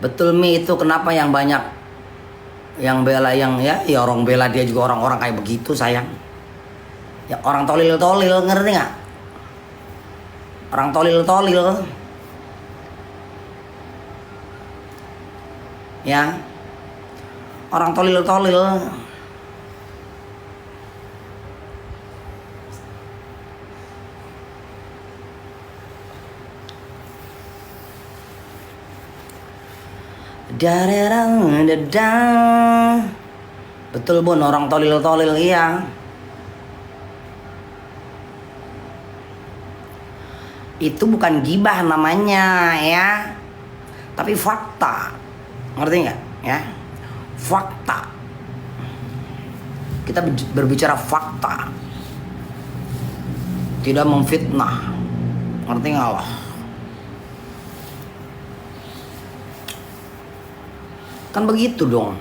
Betul Mi, itu kenapa yang banyak yang bela yang ya orang bela dia juga orang-orang kayak begitu sayang. Ya orang tolil-tolil, ngerti nggak? Orang tolil-tolil. Ya. Orang tolil-tolil. Darerang dedang. Betul Bun, orang tolil-tolil iya. Itu bukan gibah namanya ya. Tapi fakta. Ngerti nggak? Ya. Fakta. Kita berbicara fakta. Tidak memfitnah. Ngerti nggak lah? Kan begitu dong.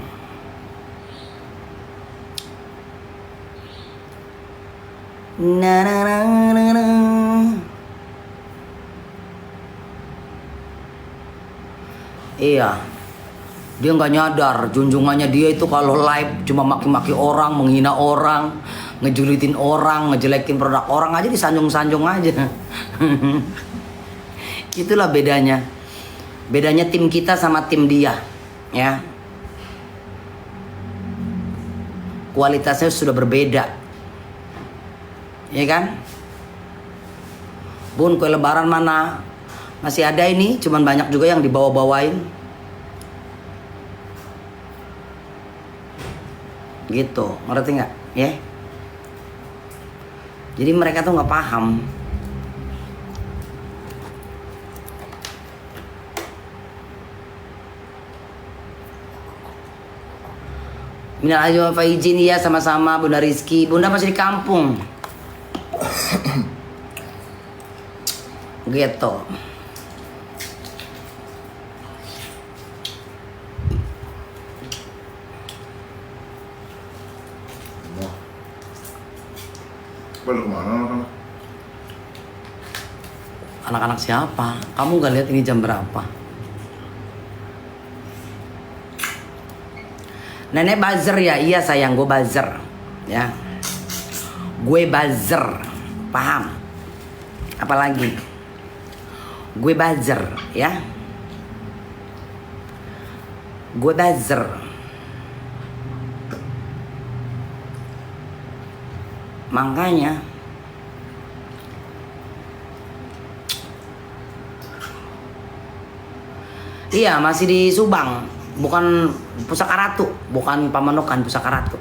Na na na na na. Iya. Dia nggak nyadar junjungannya dia itu kalau live cuma maki-maki orang, menghina orang, ngejulitin orang, ngejelekin produk orang aja, disanjung-sanjung aja. Itulah bedanya. Bedanya tim kita sama tim dia. Ya, kualitasnya sudah berbeda, ya kan? Bun, kue lebaran mana? Masih ada ini, cuman banyak juga yang dibawa-bawain. Gitu, ngerti nggak? Ya. Jadi mereka tuh nggak paham. Minal aidin wal faizin, ya sama-sama Bunda Rizky. Bunda masih di kampung. Gitu. Balik kemana anak-anak? Anak-anak siapa? Kamu gak lihat ini jam berapa? Nenek buzzer ya? Iya sayang, gue buzzer. Ya. Gue buzzer. Paham? Apalagi? Gue buzzer, ya. Gue buzzer. Makanya iya, masih di Subang. Bukan Pusaka Ratu, bukan Pamandukan, Pusaka Ratu.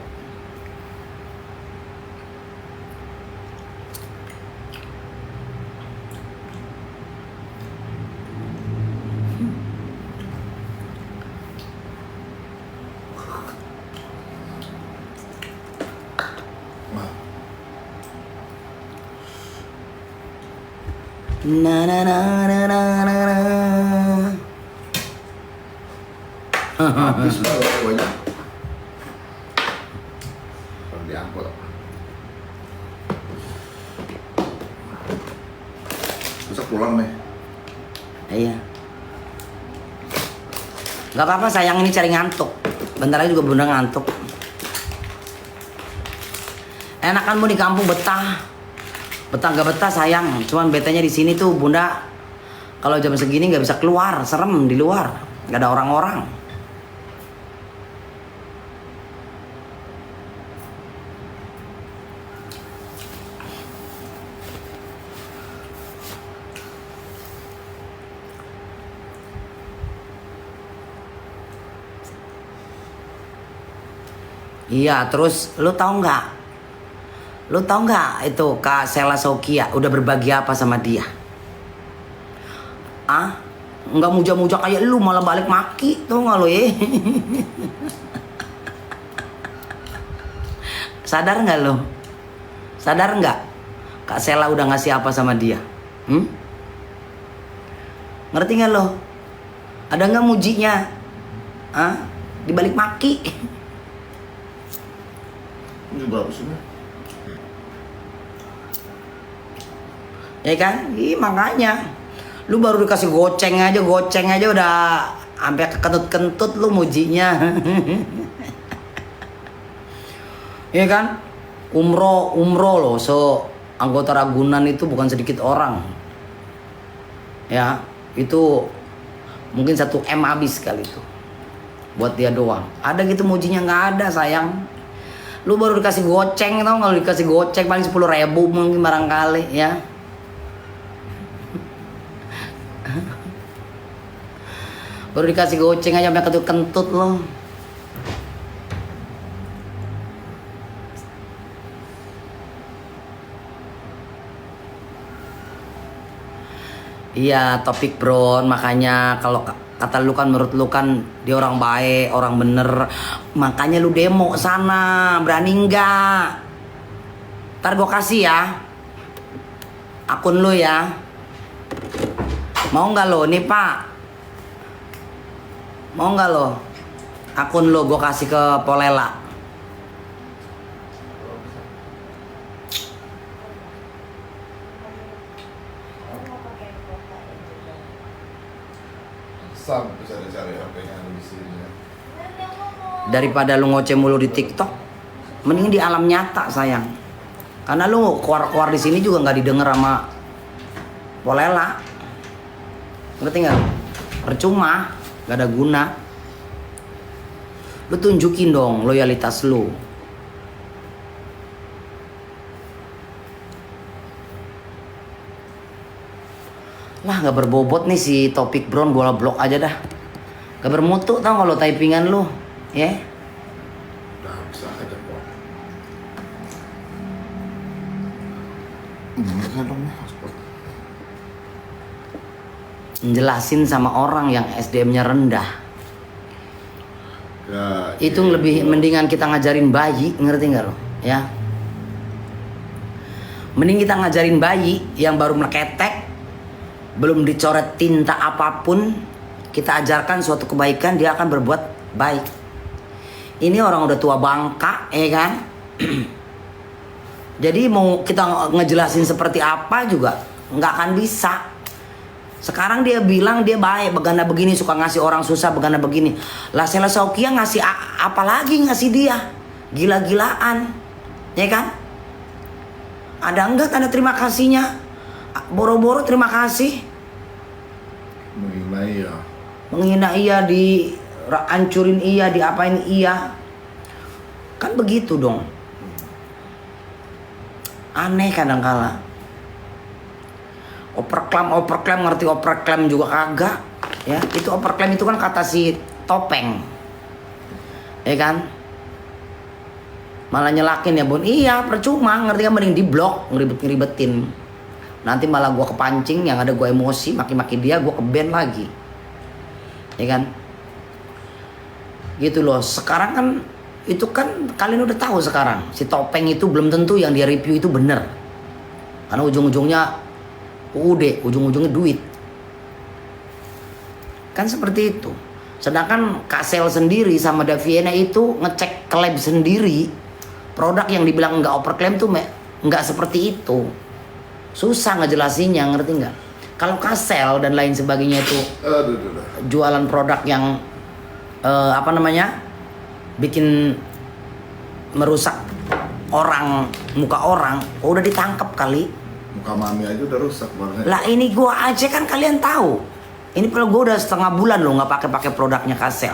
Na na na na na na na. Habis lah kuenya. Kalau diangkut. Bisa pulang nih. Iya. Gak apa-apa sayang, ini cari ngantuk. Bentar lagi juga Bunda ngantuk. Enakan mau di kampung betah. Betah gak betah sayang. Cuman betanya di sini tuh Bunda kalau jam segini nggak bisa keluar, serem di luar. Gak ada orang-orang. Iya, terus lu tahu nggak? Lu tahu nggak itu Kak Sela Sokia udah berbagi apa sama dia? Ah, nggak muja-muja kayak lu malah balik maki, tuh nggak lu ya? Sadar nggak lu? Sadar nggak? Kak Sela udah ngasih apa sama dia? Ngerti nggak lo? Ada nggak mujinya? Ah, dibalik maki. Ini berapa sih? Ya kan? Ih, makanya lu baru dikasih goceng aja udah Sampai kekentut-kentut lu mujinya. Iya kan? Umroh loh, so anggota Ragunan itu bukan sedikit orang. Ya, itu mungkin 1 M habis kali itu. Buat dia doang. Ada gitu mujinya, nggak ada sayang. Lu baru dikasih goceng, tau, kalau dikasih goceng paling 10.000 mungkin barangkali ya. Baru dikasih goceng aja sampai kentut loh. Iya, topik bro, makanya kalau kata lu kan, menurut lu kan dia orang baik, orang bener, makanya lu demo sana, berani nggak? Ntar gue kasih ya akun lu ya, mau nggak lo? Nih pak, mau nggak lo akun lu gue kasih ke Polela? Sam bisa dicari HP-nya di sini. Daripada lu ngoceh mulu di TikTok, mending di alam nyata sayang. Karena lu keluar di sini juga nggak didengar sama Polela, ngerti nggak? Percuma, nggak ada guna. Lu tunjukin dong loyalitas lu. Lah nggak berbobot nih si topik Brown, gua blok aja dah. Gak bermutu tau kalau typingan lu, ya? Udah bisa aja kok. Gimana dong nih hotspot? Njelasin sama orang yang SDM-nya rendah. Ya, Itu lebih mendingan kita ngajarin bayi, ngerti nggak lo? Ya. Mending kita ngajarin bayi yang baru meketek, belum dicoret tinta apapun, kita ajarkan suatu kebaikan, dia akan berbuat baik. Ini orang udah tua bangka, ya kan? Jadi mau kita ngejelasin seperti apa juga nggak akan bisa. Sekarang dia bilang dia baik, begana begini, suka ngasih orang susah, begana begini. Lah Sela Saukia ngasih apa lagi ngasih dia? Gila-gilaan, ya kan? Ada enggak tanda terima kasihnya? Boro-boro terima kasih. menghina ya. Menghina iya, dihancurin iya, diapain iya. Kan begitu dong. Aneh kadangkala. Overclaim, ngerti overclaim juga kagak. Ya, itu overclaim itu kan kata si Topeng. Ya kan? Malah nyelakin ya Bun. Iya, percuma, ngerti kan, mending di blok, ngeribet-ngeribetin. Nanti malah gua kepancing, yang ada gua emosi, maki-maki dia, gua ke-ban lagi. Ya kan? Gitu loh. Sekarang kan itu kan kalian udah tahu sekarang, si Topeng itu belum tentu yang dia review itu bener. Karena ujung-ujungnya UUD, ujung-ujungnya duit. Kan seperti itu. Sedangkan Kasel sendiri sama Daviena itu ngecek ke lab sendiri. Produk yang dibilang nggak overclaim tuh nggak seperti itu. Susah ngejelasinnya, ngerti nggak? Kalau Kasel dan lain sebagainya itu jualan produk yang bikin merusak orang, muka orang, udah ditangkap kali. Muka mami aja udah rusak banget. Lah ini gua aja kan kalian tahu. Ini kalau gua udah setengah bulan loh nggak pakai produknya Kasel.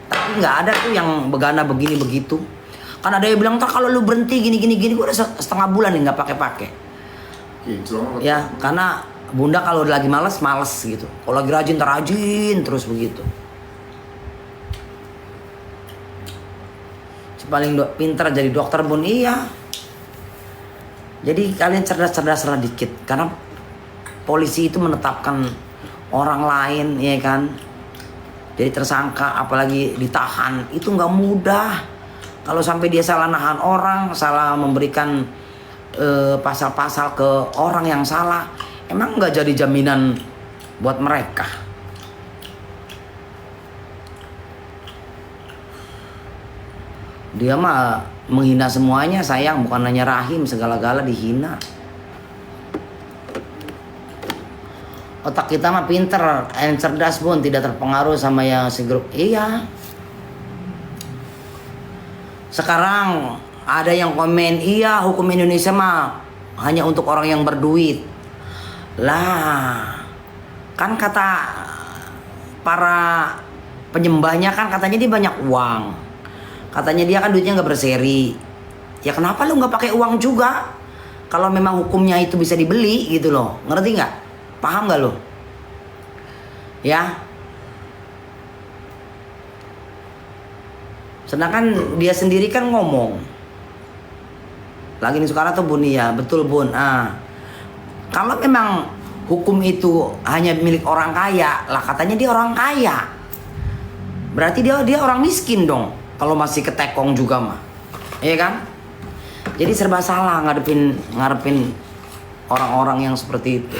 Tapi nggak ada tuh yang begana begini begitu. Kan ada yang bilang, "Ntar kalau lu berhenti gini." Gua udah setengah bulan nih nggak pakai. Ya, karena Bunda kalau lagi males gitu. Kalau lagi rajin terus begitu. Paling pintar jadi dokter Bun, iya. Jadi kalian cerdas-cerdas dikit. Karena polisi itu menetapkan orang lain, ya kan. Jadi tersangka, apalagi ditahan, itu nggak mudah. Kalau sampai dia salah nahan orang, salah memberikan pasal-pasal ke orang yang salah, emang nggak jadi jaminan buat mereka. Dia mah menghina semuanya sayang, bukan hanya rahim, segala-gala dihina. Otak kita mah pinter and cerdas Bun, tidak terpengaruh sama yang si grup. Iya. Sekarang ada yang komen, iya hukum Indonesia mah hanya untuk orang yang berduit. Lah, kan kata para penyembahnya kan katanya dia banyak uang. Katanya dia kan duitnya nggak berseri. Ya kenapa lu nggak pakai uang juga? Kalau memang hukumnya itu bisa dibeli gitu loh. Ngerti nggak? Paham nggak lo? Ya. Sedangkan dia sendiri kan ngomong. Lagi nih sekarang tuh Bun, ya betul Bun. Kalau memang hukum itu hanya milik orang kaya, lah katanya dia orang kaya. Berarti dia orang miskin dong. Kalau masih ketekong juga mah. Iya kan? Jadi serba salah ngarepin orang-orang yang seperti itu.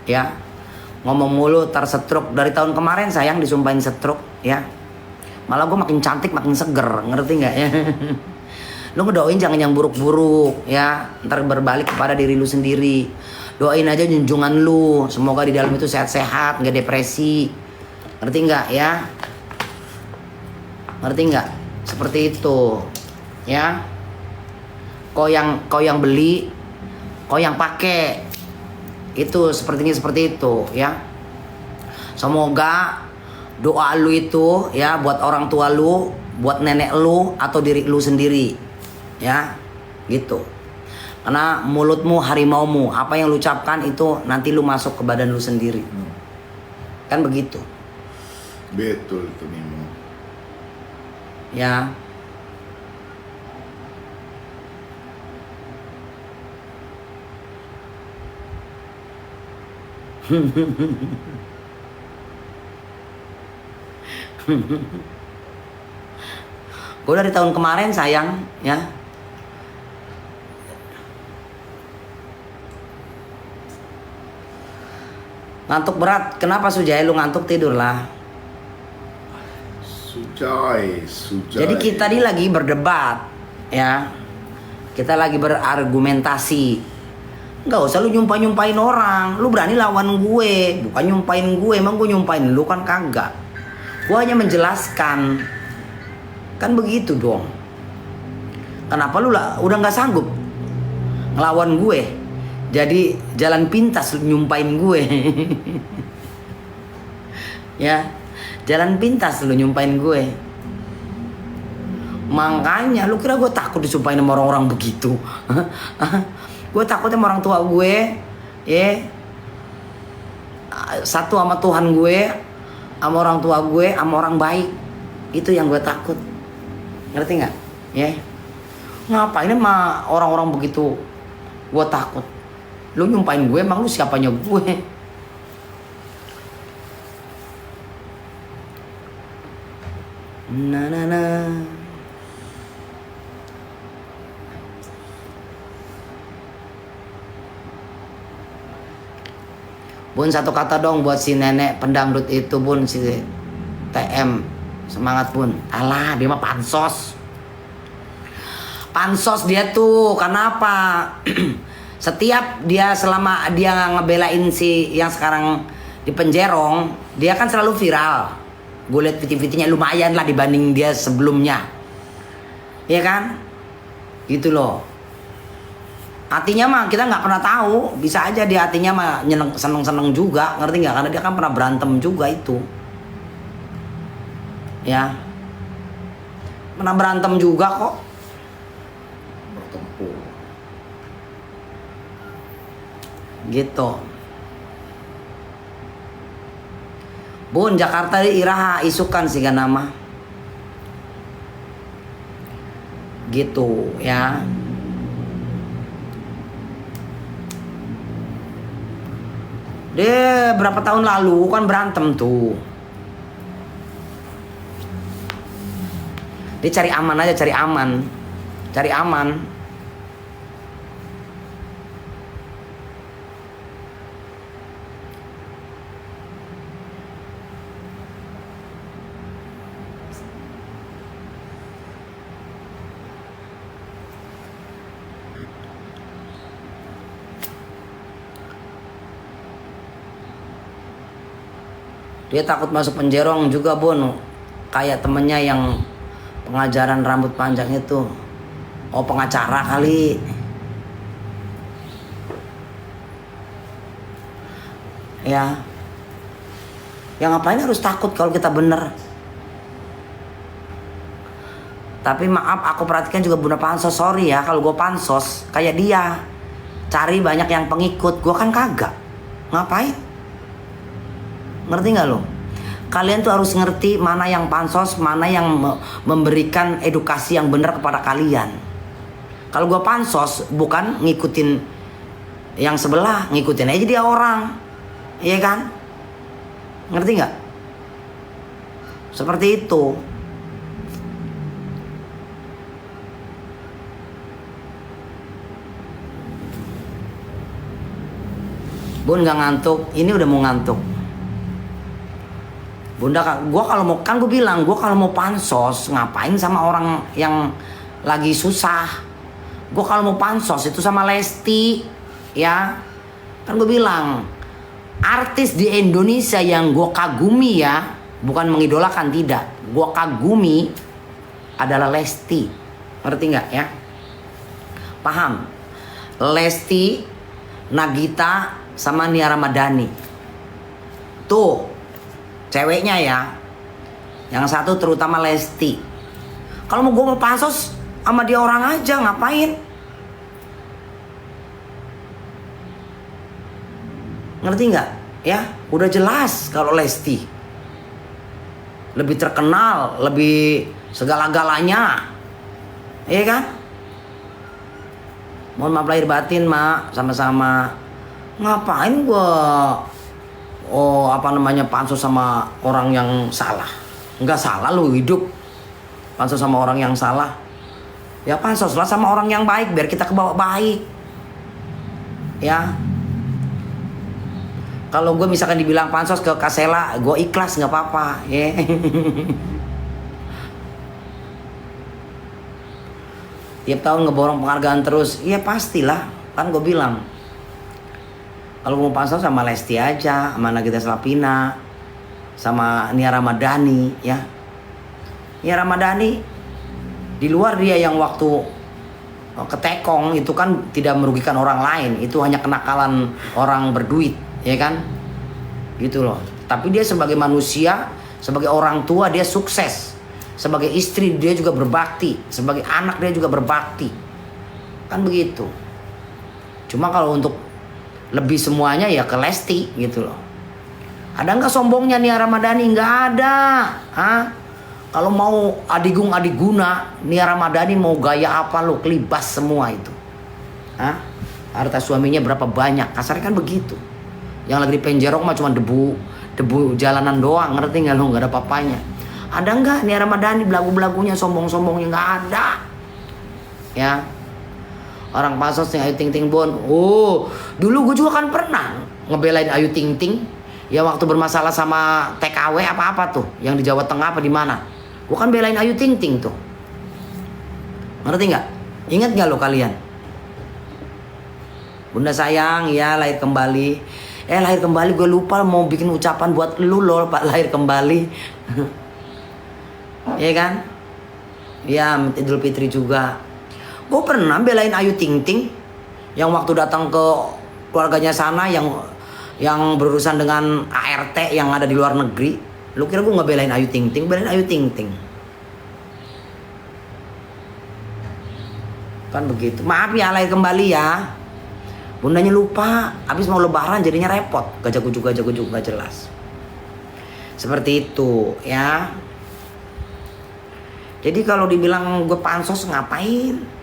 Ya. Ngomong mulu tersetruk dari tahun kemarin sayang disumpahin setruk ya. Malah gue makin cantik makin seger, ngerti nggak ya? Lu ngedoain jangan yang buruk-buruk ya, ntar berbalik kepada diri lu sendiri. Doain aja junjungan lu, semoga di dalam itu sehat-sehat, nggak depresi. Ngerti nggak ya? Ngerti nggak? Seperti itu ya. Kau yang beli, kau yang pakai. Itu sepertinya seperti itu ya. Semoga doa lu itu ya buat orang tua lu, buat nenek lu atau diri lu sendiri. Ya. Gitu. Karena mulutmu harimaumu, apa yang lu ucapkan itu nanti lu masuk ke badan lu sendiri. Kan begitu. Betul itu Mimo. Ya. Gue dari tahun kemarin sayang ya. Ngantuk berat. Kenapa Sujai lu ngantuk, tidur lah. Sujai. Jadi kita ini lagi berdebat ya. Kita lagi berargumentasi. Nggak usah lu nyumpain orang. Lu berani lawan gue, bukan nyumpain gue. Emang gue nyumpain lu kan kagak. Gue hanya menjelaskan. Kan begitu dong. Kenapa lu udah nggak sanggup ngelawan gue? Jadi jalan pintas lu nyumpain gue. Ya, jalan pintas lu nyumpain gue. Makanya lu kira gue takut disumpahin sama orang-orang begitu? Gue takut sama orang tua gue, ya. Satu sama Tuhan gue, sama orang tua gue, sama orang baik. Itu yang gue takut. Ngerti nggak? Ya. Ngapain sama orang-orang begitu? Gue takut. Lu nyumpain gue, emang lu siapanya gue? Na na na. Bun, satu kata dong buat si nenek pendangdut itu Bun, si TM. Semangat Bun. Alah, dia mah pansos. Pansos dia tuh, kenapa? Setiap dia selama dia ngebelain si yang sekarang di penjerong, dia kan selalu viral. Gue liat video-videonya lumayan lah dibanding dia sebelumnya. Iya kan? Gitu loh. Hatinya mah kita nggak pernah tahu, bisa aja dia hatinya mah seneng-seneng juga, ngerti nggak? Karena dia kan pernah berantem juga itu, ya, pernah berantem juga kok. Bertempur. Gitu. Bun, Jakarta di iraha isukan sih nama. Gitu ya. Dia berapa tahun lalu kan berantem tuh. Dia cari aman aja, cari aman. Cari aman. Dia takut masuk penjerong juga Bun. Kayak temennya yang pengajaran rambut panjang itu. Oh, pengacara kali. Ya. Ya ngapain harus takut kalau kita bener. Tapi maaf, aku perhatikan juga Bunda Pansos. Sorry ya kalau gue pansos kayak dia, cari banyak yang pengikut. Gue kan kagak. Ngapain? Ngerti gak lo? Kalian tuh harus ngerti mana yang pansos, mana yang memberikan edukasi yang benar kepada kalian. Kalau gue pansos bukan ngikutin yang sebelah, ngikutin aja dia orang. Iya kan? Ngerti gak? Seperti itu. Bun gak ngantuk, ini udah mau ngantuk. Bunda, gue kalau mau, kan gue bilang, gue kalau mau pansos ngapain sama orang yang lagi susah. Gue kalau mau pansos itu sama Lesti, ya. Kan gue bilang, artis di Indonesia yang gue kagumi ya, bukan mengidolakan, tidak. Gue kagumi adalah Lesti, ngerti nggak ya? Paham? Lesti, Nagita, sama Nia Ramadhani. Tuh ceweknya ya. Yang satu terutama Lesti. Kalau mau gue mau pansos sama dia orang aja, ngapain? Ngerti nggak? Ya, udah jelas kalau Lesti lebih terkenal, lebih segala-galanya. Iya kan? Mohon maaf lahir batin, Mak, sama-sama. Ngapain gua pansos sama orang yang salah? Enggak salah lu hidup pansos sama orang yang salah. Ya pansos lah sama orang yang baik biar kita kebawa baik. Ya. Kalau gue misalkan dibilang pansos ke Kasela, gue ikhlas nggak apa-apa. Ya. Tiap tahun ngeborong penghargaan terus, iya pastilah. Kan gue bilang. Kalau mau pansos sama Lesti aja, sama Nagita Slavina, sama Nia Ramadhani, ya. Nia Ramadhani, di luar dia yang waktu ketekong itu kan tidak merugikan orang lain, itu hanya kenakalan orang berduit, ya kan? Gitu loh. Tapi dia sebagai manusia, sebagai orang tua dia sukses, sebagai istri dia juga berbakti, sebagai anak dia juga berbakti, kan begitu. Cuma kalau untuk lebih semuanya ya ke Lesti gitu loh. Ada nggak sombongnya Nia Ramadhani? Nggak ada. Hah? Kalau mau adiguna Nia Ramadhani mau gaya apa lo, kelibas semua itu. Hah? Harta suaminya berapa banyak? Kasarnya kan begitu. Yang lagi di penjerong mah cuma debu jalanan doang, ngerti nggak lo? Nggak ada papanya. Ada nggak Nia Ramadhani belagu-belagunya sombong-sombongnya? Nggak ada. Ya. Orang pansos nih Ayu Ting Ting Bon. Oh, dulu gue juga kan pernah ngebelain Ayu Ting Ting. Ya waktu bermasalah sama TKW apa-apa tuh, yang di Jawa Tengah apa di mana. Gue kan belain Ayu Ting Ting tuh. Ngerti nggak? Ingat nggak lo kalian? Bunda sayang, ya lahir kembali. Lahir kembali gue lupa mau bikin ucapan buat lu loh, Pak, lahir kembali. Iya kan? Ya, Idul Fitri juga. Gue pernah belain Ayu Ting Ting yang waktu datang ke keluarganya sana yang berurusan dengan ART yang ada di luar negeri. Lu kira gue nggak belain Ayu Ting Ting? Belain Ayu Ting Ting. Kan begitu. Maaf ya lahir kembali ya. Bundanya lupa. Habis mau lebaran jadinya repot. Gajah-gujuk gak jelas. Seperti itu ya. Jadi kalau dibilang gue pansos ngapain?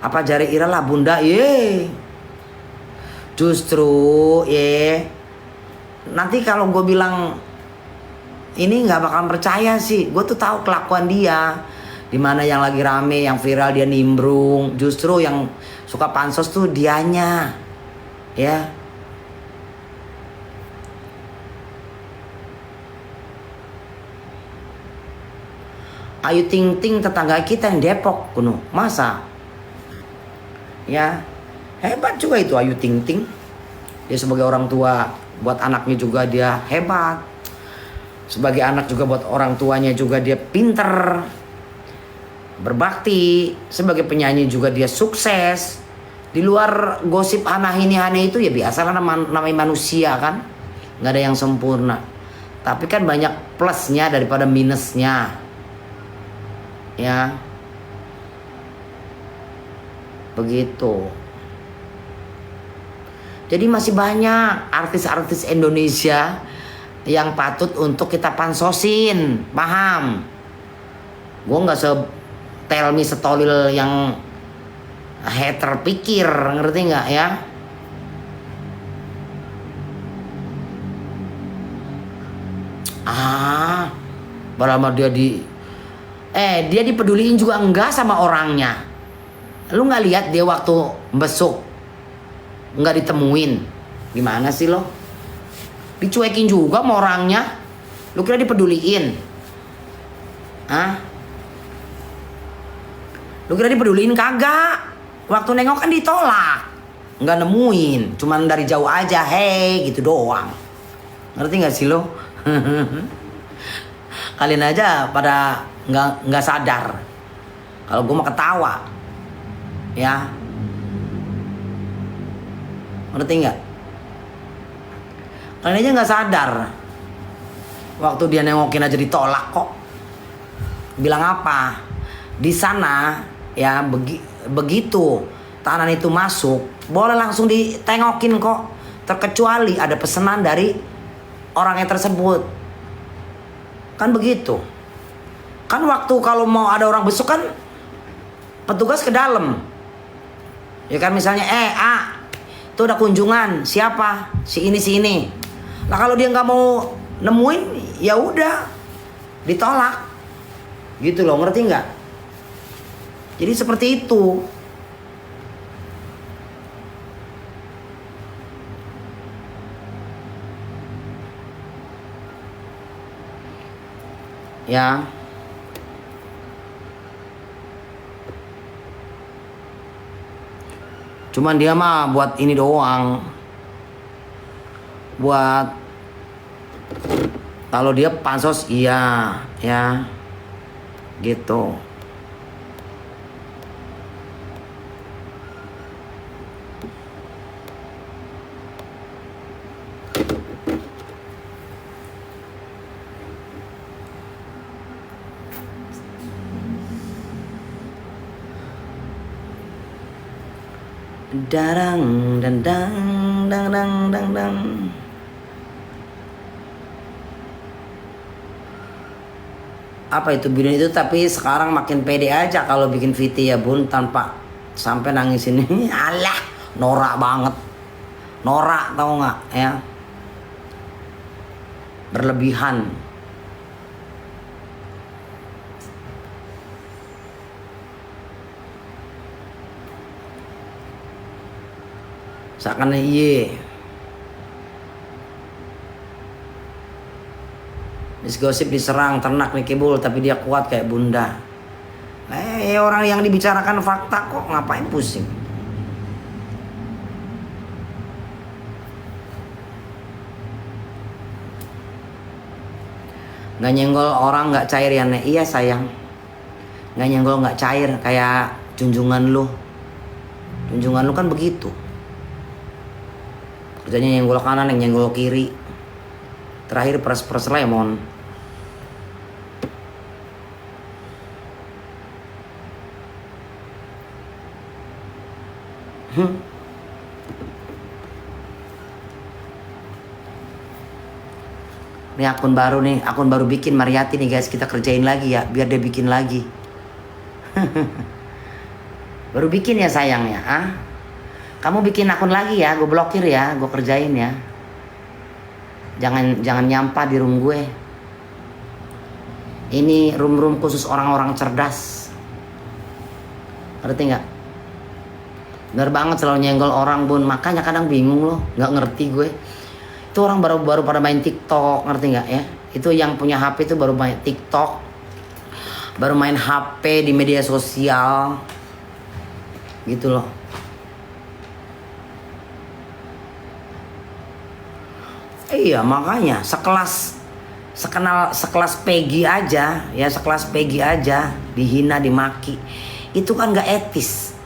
Apa jari Ira lah Bunda, justru nanti kalau gue bilang ini nggak bakal percaya sih. Gue tuh tahu kelakuan dia, dimana yang lagi rame, yang viral dia nimbrung. Justru yang suka pansos tuh dianya, ya. Ayu Ting Ting tetangga kita yang Depok kuno, masa? Ya, hebat juga itu Ayu Ting Ting. Dia sebagai orang tua buat anaknya juga dia hebat. Sebagai anak juga buat orang tuanya juga dia pinter, berbakti. Sebagai penyanyi juga dia sukses. Di luar gosip aneh ini aneh itu ya biasalah namanya manusia kan. Nggak ada yang sempurna. Tapi kan banyak plusnya daripada minusnya. Ya. Begitu. Jadi masih banyak artis-artis Indonesia yang patut untuk kita pansosin, paham? Gue nggak tell me setolil yang hater pikir, ngerti nggak ya? Berlama dia dia dipeduliin juga enggak sama orangnya. Lu nggak lihat dia waktu besok nggak ditemuin, gimana sih lo? Dicuekin juga sama orangnya. Lu kira dipeduliin? Lu kira dipeduliin kagak? Waktu nengok kan ditolak, nggak nemuin, cuman dari jauh aja, hey gitu doang. Ngerti nggak sih lo? Kalian aja pada nggak sadar. Kalau gue mah ketawa, ya. Ngerti nggak? Kalian aja nggak sadar. Waktu dia nengokin aja ditolak kok. Bilang apa? Di sana ya begitu tangan itu masuk, boleh langsung ditengokin kok. Terkecuali ada pesanan dari orangnya tersebut. Kan begitu. Kan waktu kalau mau ada orang besok kan petugas ke dalam. Ya kan misalnya itu udah kunjungan siapa si ini. Lah kalau dia nggak mau nemuin ya udah ditolak gitu loh, ngerti nggak? Jadi seperti itu. Ya. Cuman dia mah buat ini doang. Buat kalau dia pansos iya, ya. Gitu. Darang dan dang. Apa itu bikin itu, tapi sekarang makin pede aja kalau bikin VT ya bun, tanpa sampai nangis ini. Alah, norak banget. Norak tau nggak ya? Berlebihan. Seakan iye. Gosip diserang ternak nih kebul, tapi dia kuat kayak bunda. Orang yang dibicarakan fakta kok, ngapain pusing? Nggak nyenggol orang nggak cair ya Nek? Iya sayang. Nggak nyenggol nggak cair kayak junjungan lu. Junjungan lu kan begitu. Kerjanya nyenggol kanan, yang nyenggol kiri. Terakhir peres lemon. Ini akun baru bikin Mariati nih guys, kita kerjain lagi ya, biar dia bikin lagi. Baru bikin ya sayang ya, Kamu bikin akun lagi ya, gue blokir ya, gue kerjain ya. Jangan nyampah di room gue. Ini room khusus orang-orang cerdas. Ngerti nggak? Bener banget selalu nyenggol orang bun. Makanya kadang bingung loh, nggak ngerti gue. Itu orang baru pada main TikTok, ngerti nggak ya? Itu yang punya HP itu baru main TikTok, baru main HP di media sosial, gitu loh. Iya makanya sekelas Peggy aja ya, sekelas Peggy aja dihina dimaki, itu kan nggak etis.